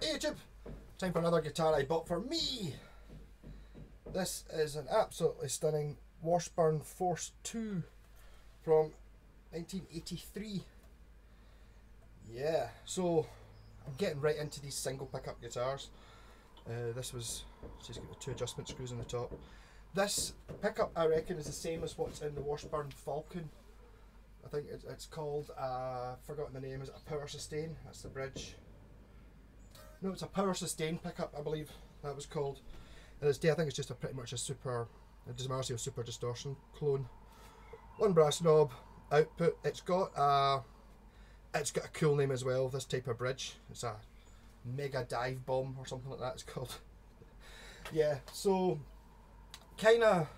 Hey YouTube! Time for another guitar I bought for me! This is an absolutely stunning Washburn Force 2 from 1983. Yeah, so I'm getting right into these single pickup guitars. This was, she's got the two adjustment screws on the top. This pickup I reckon is the same as what's in the Washburn Falcon. I think it's called, I've forgotten the name, is it a power sustain? That's the bridge. No, it's a power sustain pickup, I believe that was called. And I think it's just pretty much a Dismarcio Super Distortion clone. One brass knob, output. It's got a cool name as well, this type of bridge. It's a Mega Dive Bomb or something like that it's called. Yeah, so kinda,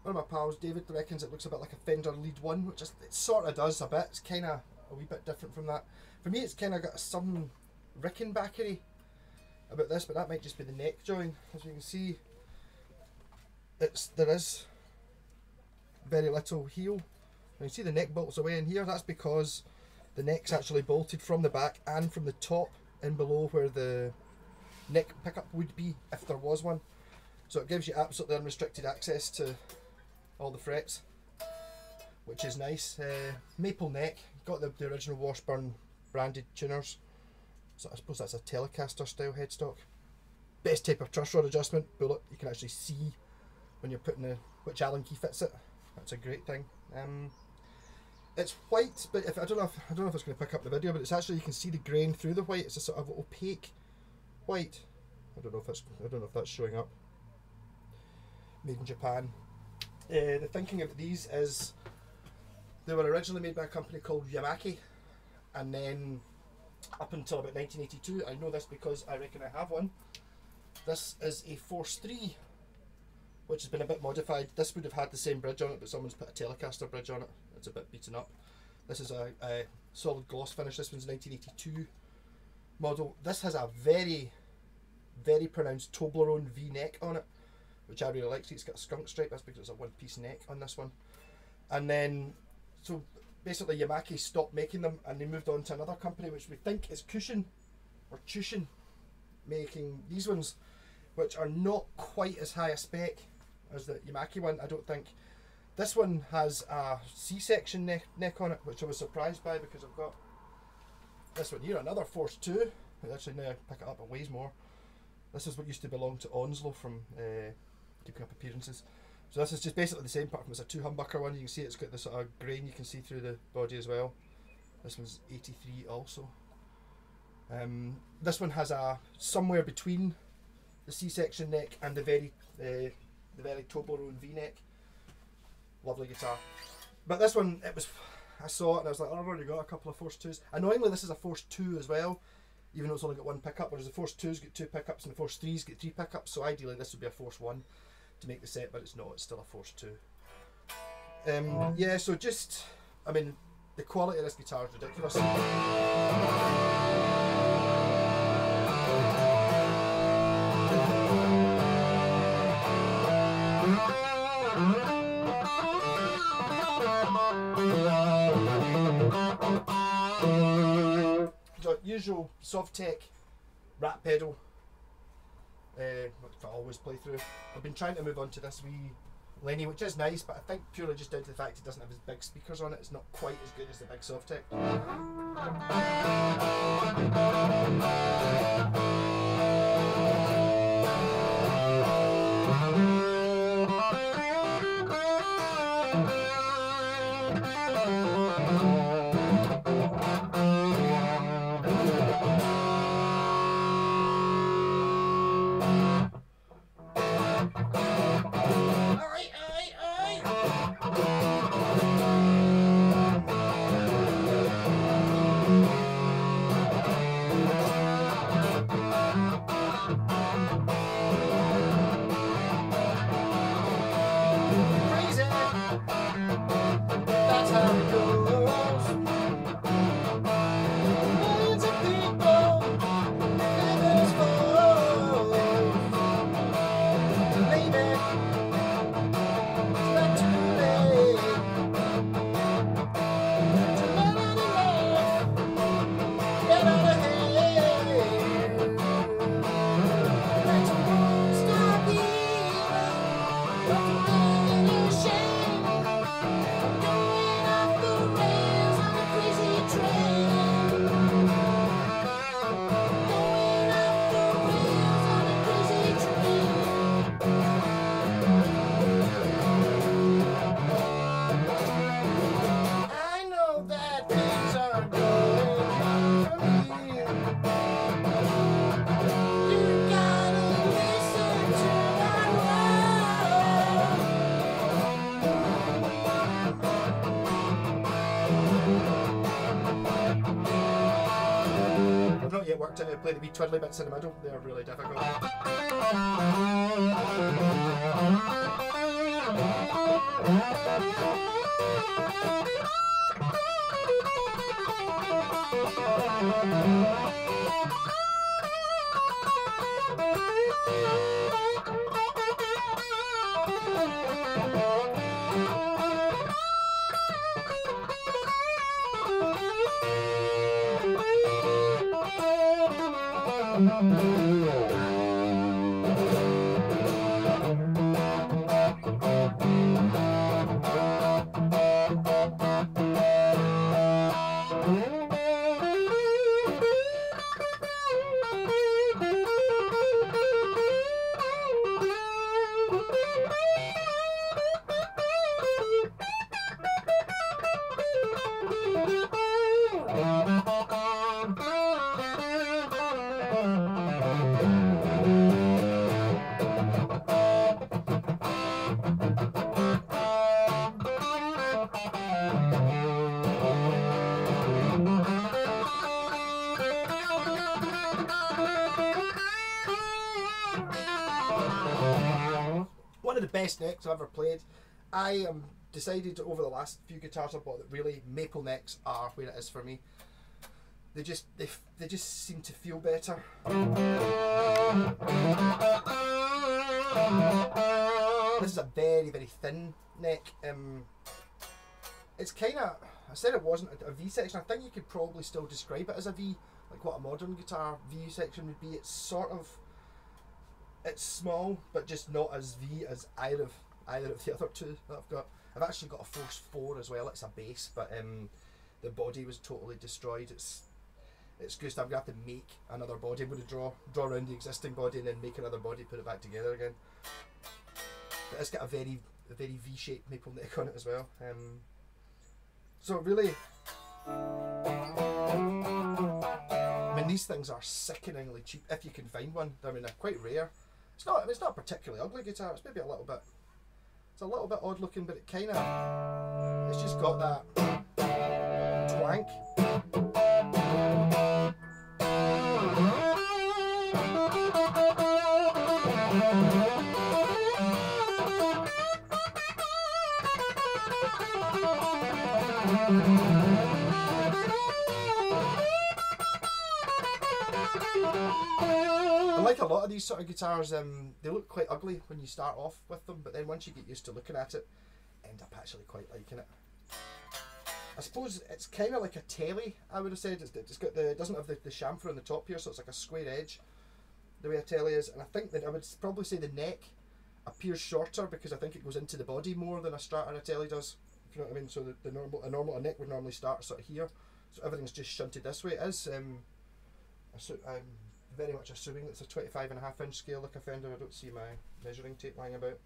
one of my pals, David, reckons it looks a bit like a Fender Lead 1, which it sort of does a bit. It's kinda a wee bit different from that. For me it's kinda got some Rickenbackery about this, but that might just be the neck join. As you can see, there is very little heel. Now you see the neck bolts away in here. That's because the neck's actually bolted from the back and from the top in below where the neck pickup would be if there was one. So it gives you absolutely unrestricted access to all the frets, which is nice. Maple neck, got the original Washburn branded tuners. So I suppose that's a Telecaster style headstock. Best type of truss rod adjustment, bullet. You can actually see when you're putting which Allen key fits it. That's a great thing. It's white, but I don't know if it's going to pick up the video, but it's actually, you can see the grain through the white. It's a sort of opaque white. I don't know if that's showing up. Made in Japan. The thinking of these is they were originally made by a company called Yamaki, and then up until about 1982, I know this because I reckon I have one. This is a Force 3, which has been a bit modified. This would have had the same bridge on it, but someone's put a Telecaster bridge on it. It's a bit beaten up. This is a solid gloss finish. This one's 1982 model. This has a very, very pronounced Toblerone V-neck on it, which I really like. See, it's got a skunk stripe. That's because it's a one-piece neck on this one. And then, so basically Yamaki stopped making them and they moved on to another company which we think is Cushion or Tushin, making these ones, which are not quite as high a spec as the Yamaki one, I don't think. This one has a C-section neck on it, which I was surprised by because I've got this one here, another Force 2. Actually now I pick it up, it weighs more. This is what used to belong to Onslow from Keeping Up Appearances. So this is just basically the same, apart from it's a 2-humbucker one. You can see it's got this sort of grain you can see through the body as well. This one's 83 also. This one has a somewhere between the C-section neck and the very Toblerone V-neck. Lovely guitar. But this one, I saw it and I was like, oh, I've already got a couple of Force 2s. Annoyingly, this is a Force 2 as well, even though it's only got one pickup, whereas the Force 2's got 2 pickups and the Force 3's got 3 pickups. So ideally this would be a Force 1 to make the set, but it's not, it's still a Force 2. Yeah, so just, I mean, the quality of this guitar is ridiculous. So, usual Sovtech rat pedal. Which I always play through. I've been trying to move on to this wee Lenny, which is nice, but I think purely just down to the fact it doesn't have as big speakers on it. It's not quite as good as the big Sovtech. not yet worked out how to play the wee twiddly bits in the middle. They're really difficult. One of the best necks I've ever played. I decided over the last few guitars I bought that really maple necks are where it is for me. They just seem to feel better. This is a very, very thin neck. It's kind of, I said it wasn't a V section. I think you could probably still describe it as a V, like what a modern guitar V section would be. It's sort of, it's small, but just not as V as either of the other two that I've got. I've actually got a Force 4 as well. It's a bass, but the body was totally destroyed. It's good. I'm gonna have to make another body. I'm gonna draw around the existing body and then make another body, put it back together again. But it's got a very V-shaped maple neck on it as well. So really, I mean, these things are sickeningly cheap if you can find one. I mean, they're quite rare. It's not a particularly ugly guitar. It's maybe a little bit. It's a little bit odd looking, but it kind of. It's just got that twank. Like a lot of these sort of guitars, they look quite ugly when you start off with them, but then once you get used to looking at it, end up actually quite liking it. I suppose it's kind of like a telly, I would have said. It's got it doesn't have the chamfer on the top here, so it's like a square edge, the way a telly is. And I think that I would probably say the neck appears shorter because I think it goes into the body more than a Strat or a telly does. If you know what I mean. So a neck would normally start sort of here, so everything's just shunted this way. It is. I'm very much assuming it's a 25.5 inch scale like I found. I don't see my measuring tape lying about,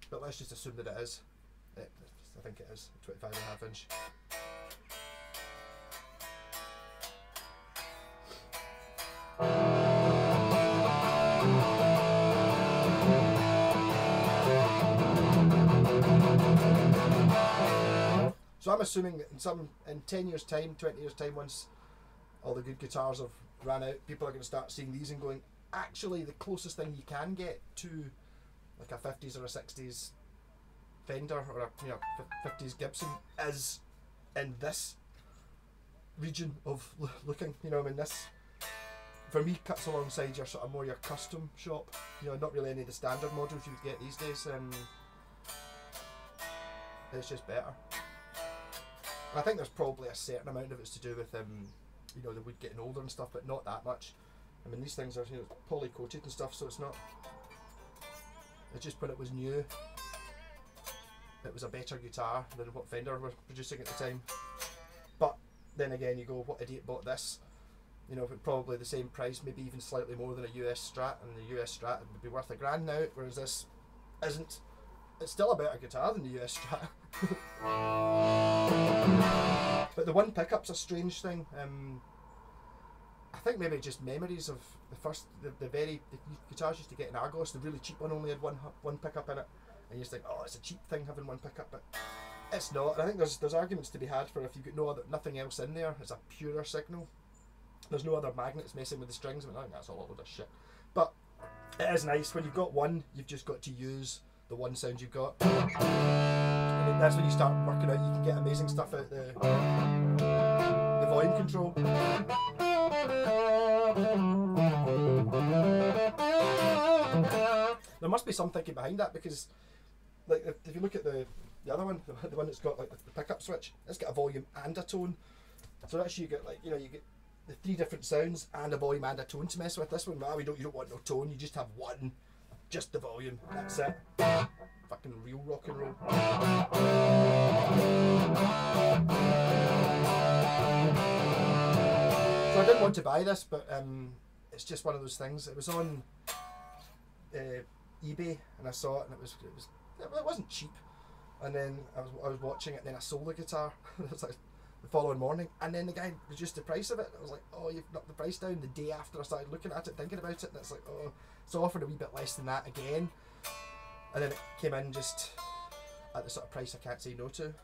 but let's just assume that it is. I think it is 25.5 inch. So I'm assuming that in 10 years time, 20 years time, once all the good guitars have ran out, people are going to start seeing these and going, actually the closest thing you can get to like a 50s or a 60s Fender or a 50s Gibson is in this region of looking. I mean, this for me cuts alongside your sort of more your custom shop, not really any of the standard models you would get these days. It's just better. And I think there's probably a certain amount of it's to do with the wood getting older and stuff, but not that much. I mean, these things are poly coated and stuff, so it's not. It's just when it was new, it was a better guitar than what Fender were producing at the time. But then again, you go, what idiot bought this? Probably the same price, maybe even slightly more than a US Strat, and the US Strat would be worth $1,000 now, whereas this isn't. It's still a better guitar than the US Strat. But the one pickup's a strange thing. I think maybe just memories of the guitars used to get in Argos. The really cheap one only had one pickup in it, and you just think, oh, it's a cheap thing having one pickup, but it's not. And I think there's arguments to be had for if you've got nothing else in there, it's a purer signal. There's no other magnets messing with the strings. I mean, I think that's all a load of shit. But it is nice when you've got one. You've just got to use the one sound you've got. And then that's when you start working out. You can get amazing stuff out the volume control. There must be some thinking behind that, because like if you look at the other one, the one that's got like the pickup switch, it's got a volume and a tone. So that's you get like, you know, you get the 3 different sounds and a volume and a tone to mess with. This one, well, you don't want no tone, you just have one, just the volume, that's it. Fucking real rock and roll. So I didn't want to buy this, but it's just one of those things. It was on eBay and I saw it, and it wasn't cheap. And then I was watching it, and then I sold the guitar. It was like the following morning, and then the guy reduced the price of it. I was like, oh, you've knocked the price down. The day after I started looking at it, thinking about it, and it's like, oh, so offered a wee bit less than that again. And then it came in just at the sort of price I can't say no to.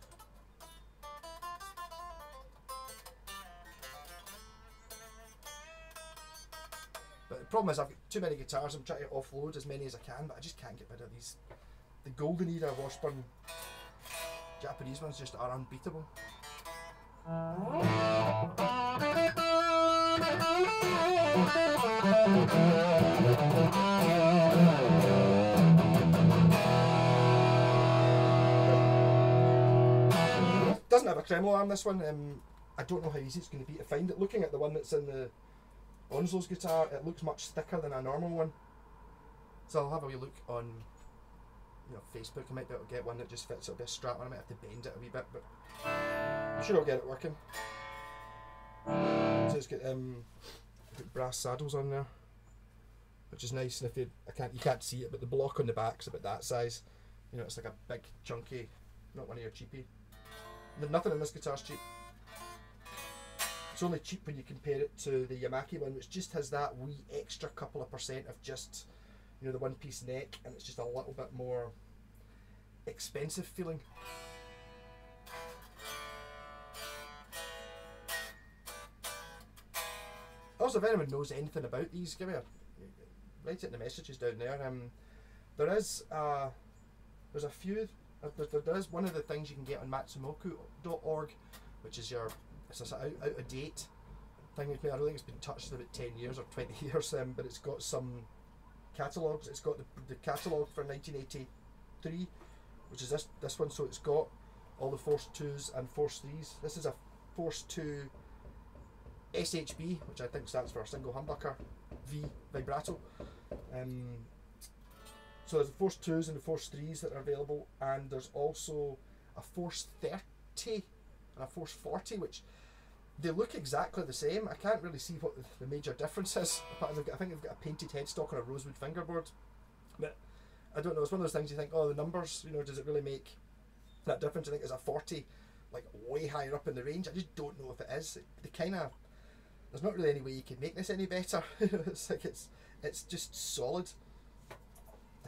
But the problem is I've got too many guitars. I'm trying to offload as many as I can, but I just can't get rid of these. The golden era washburn Japanese ones just are unbeatable. Doesn't have a tremolo arm, this one. I don't know how easy it's going to be to find it. Looking at the one that's in the Onzo's guitar, it looks much thicker than a normal one. So I'll have a wee look on, you know, Facebook. I might be able to get one that just fits. It'll be a strap on. I might have to bend it a wee bit, but I'm sure I'll get it working. So it's got brass saddles on there, which is nice. And if you can't see it, but the block on the back's about that size. You know, it's like a big chunky, not one of your cheapy. Nothing in this guitar's cheap. It's only cheap when you compare it to the Yamaki one, which just has that wee extra couple of percent of just, you know, the one piece neck, and it's just a little bit more expensive feeling. Also, if anyone knows anything about these, give me write it in the messages down there. There's a few. There is one of the things you can get on Matsumoku.org, which is it's an out of date thing. I don't think it's been touched in about 10 years or 20 years, but it's got some catalogues. It's got the catalogue for 1983, which is this one. So it's got all the Force 2s and Force 3s. This is a Force 2 SHB, which I think stands for single humbucker V vibrato. So there's the Force 2s and the Force 3s that are available, and there's also a Force 30 and a Force 40, which they look exactly the same. I can't really see what the major difference is. I think they've got a painted headstock on a rosewood fingerboard. But I don't know, it's one of those things you think, oh, the numbers, you know, does it really make that difference? I think it's a 40, like way higher up in the range. I just don't know if it is. There's not really any way you could make this any better. It's like it's just solid.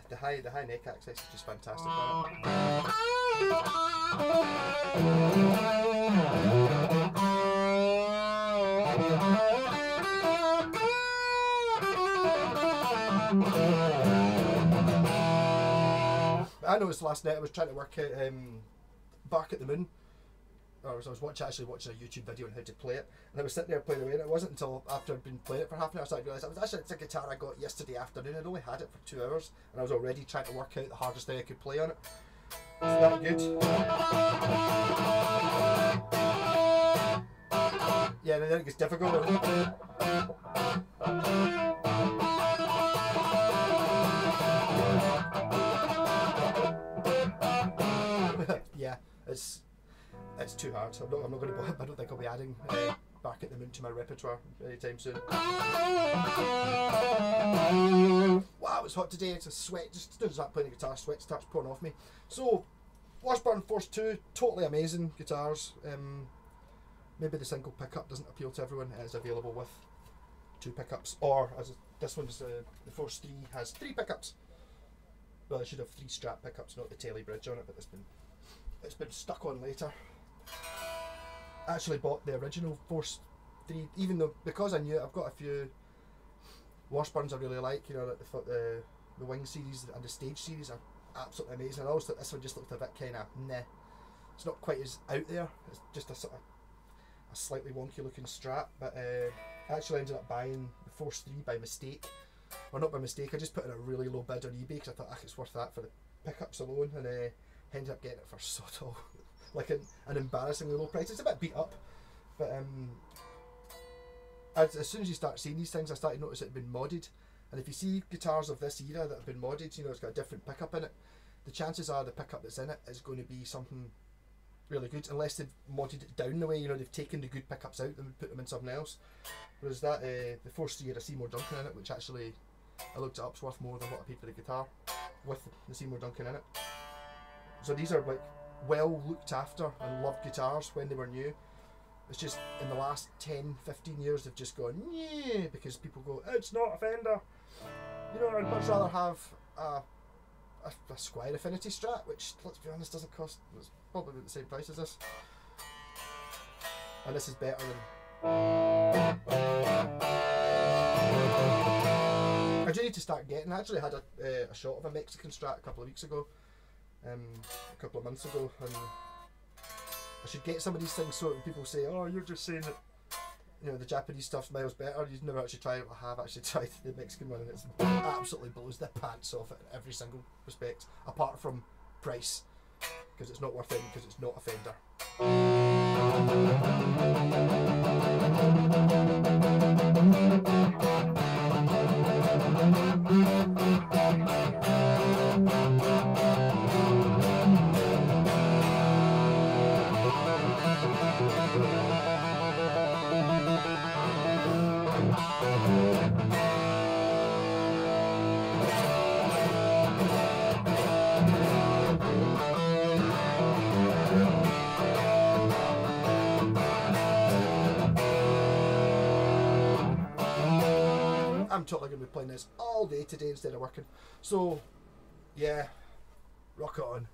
The high neck access is just fantastic on it. I noticed last night I was trying to work out Bark at the Moon. I was actually watching a YouTube video on how to play it, and I was sitting there playing away, and it wasn't until after I'd been playing it for half an hour I started to realise it's a guitar I got yesterday afternoon. I'd only had it for 2 hours, and I was already trying to work out the hardest thing I could play on it. It's that good. Yeah, and then it gets difficult. Yeah, it's too hard. I'm not going to. I don't think I'll be adding Bark at the Moon to my repertoire anytime soon. Wow, it's hot today. It's a sweat. Just as soon as I start playing the guitar, sweat starts pouring off me. So, Washburn Force 2, totally amazing guitars. Maybe the single pickup doesn't appeal to everyone. It is available with 2 pickups, or as this one's the Force 3 has 3 pickups. Well, it should have 3 strap pickups, not the telly bridge on it, but it's been stuck on later. I actually bought the original Force three, even though, because I knew it, I've got a few washburns I really like, you know, like the Wing series and the Stage series are absolutely amazing. I always thought this one just looked a bit kind of nah. It's not quite as out there. It's just a sort of a slightly wonky looking strap, but I actually ended up buying the Force 3 by mistake. Well, not by mistake, I just put in a really low bid on eBay because I thought, it's worth that for the pickups alone, and ended up getting it for sort of like an embarrassingly low price. It's a bit beat up, but as soon as you start seeing these things, I started to notice it had been modded. And if you see guitars of this era that have been modded, you know, it's got a different pickup in it, the chances are the pickup that's in it is going to be something really good, unless they've modded it down the way, you know, they've taken the good pickups out and put them in something else. Whereas that, the Force 3 had a Seymour Duncan in it, which actually, I looked it up, is worth more than what I paid for the guitar, with the Seymour Duncan in it. So these are like well looked after and loved guitars when they were new. It's just in the last 10-15 years they've just gone yeah, because people go, it's not a Fender. You know, I'd much rather have a Squier Affinity Strat, which, let's be honest, doesn't cost, it's probably about the same price as this. And this is better than... I do need to start getting, I actually had a shot of a Mexican Strat a couple of weeks ago, a couple of months ago, and I should get some of these things so that people say, oh, you're just saying that, you know, the Japanese stuff smells better. You've never actually tried it. I have actually tried the Mexican one, and it absolutely blows the pants off it in every single respect, apart from price, because it's not worth it, because it's not a Fender. I'm totally going to be playing this all day today instead of working. So, yeah, rock on.